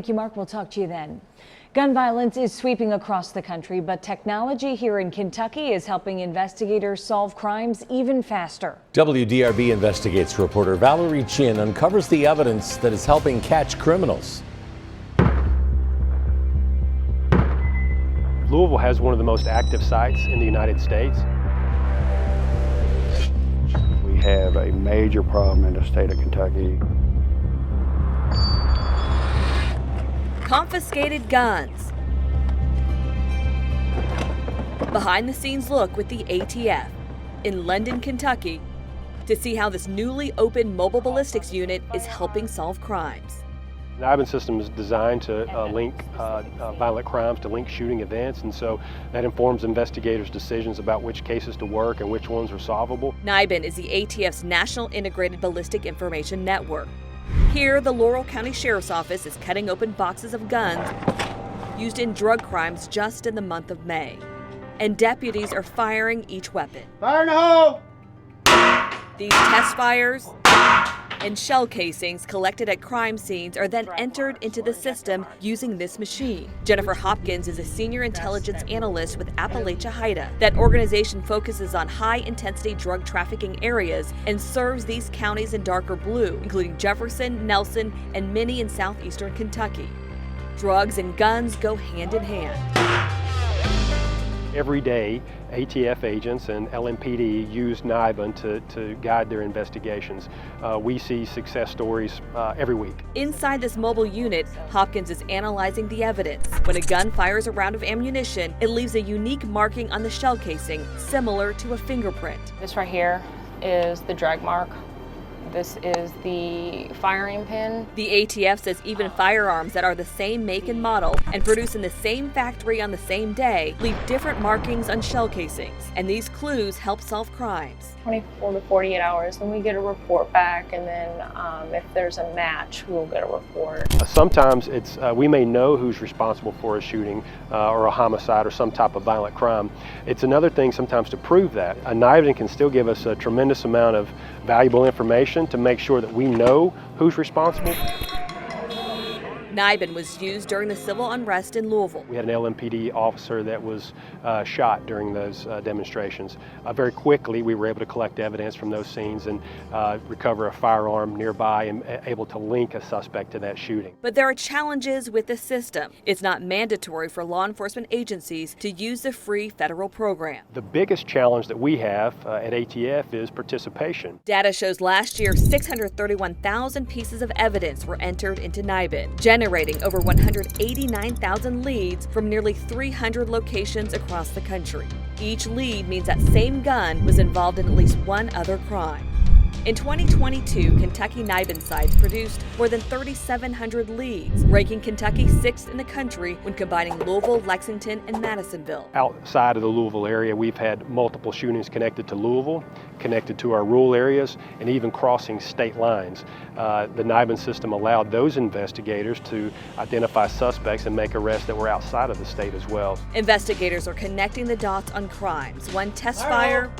Thank you, Mark. We'll talk to you then. Gun violence is sweeping across the country, but technology here in Kentucky is helping investigators solve crimes even faster. WDRB Investigates reporter Valerie Chin uncovers the evidence that is helping catch criminals. Louisville has one of the most active sites in the United States. We have a major problem in the state of Kentucky. Confiscated guns. Behind the scenes look with the ATF in London, Kentucky, to see how this newly opened mobile ballistics unit is helping solve crimes. The NIBIN system is designed to link violent crimes to link shooting events, and so that informs investigators' decisions about which cases to work and which ones are solvable. NIBIN is the ATF's National Integrated Ballistic Information Network. Here, the Laurel County Sheriff's Office is cutting open boxes of guns used in drug crimes just in the month of May. And deputies are firing each weapon. Fire in the hole! These test fires and shell casings collected at crime scenes are then entered into the system using this machine. Jennifer Hopkins is a senior intelligence analyst with Appalachia HIDTA. That organization focuses on high-intensity drug trafficking areas and serves these counties in darker blue, including Jefferson, Nelson, and many in southeastern Kentucky. Drugs and guns go hand in hand. Every day, ATF agents and LMPD use NIBIN to guide their investigations. We see success stories every week. Inside this mobile unit, Hopkins is analyzing the evidence. When a gun fires a round of ammunition, it leaves a unique marking on the shell casing, similar to a fingerprint. This right here is the drag mark. This is the firing pin. The ATF says even firearms that are the same make and model and produced in the same factory on the same day leave different markings on shell casings. And these clues help solve crimes. 24 to 48 hours, then we get a report back, and then if there's a match, we'll get a report. Sometimes we may know who's responsible for a shooting or a homicide or some type of violent crime. It's another thing sometimes to prove that. A NIBIN can still give us a tremendous amount of valuable information to make sure that we know who's responsible. NIBIN was used during the civil unrest in Louisville. We had an LMPD officer that was shot during those demonstrations. Very quickly, we were able to collect evidence from those scenes and recover a firearm nearby and able to link a suspect to that shooting. But there are challenges with the system. It's not mandatory for law enforcement agencies to use the free federal program. The biggest challenge that we have at ATF is participation. Data shows last year 631,000 pieces of evidence were entered into NIBIN, generating over 189,000 leads from nearly 300 locations across the country. Each lead means that same gun was involved in at least one other crime. In 2022, Kentucky NIBIN sites produced more than 3,700 leads, ranking Kentucky 6th in the country when combining Louisville, Lexington, and Madisonville. Outside of the Louisville area, we've had multiple shootings connected to Louisville, connected to our rural areas, and even crossing state lines. The NIBIN system allowed those investigators to identify suspects and make arrests that were outside of the state as well. Investigators are connecting the dots on crimes, one test fire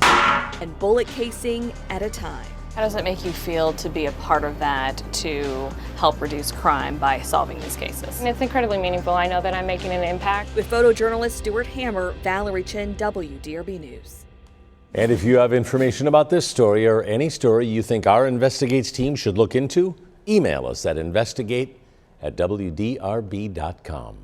and bullet casing at a time. How does it make you feel to be a part of that to help reduce crime by solving these cases? And it's incredibly meaningful. I know that I'm making an impact. With photojournalist Stuart Hammer, Valerie Chin, WDRB News. And if you have information about this story or any story you think our Investigates team should look into, email us at investigate@wdrb.com.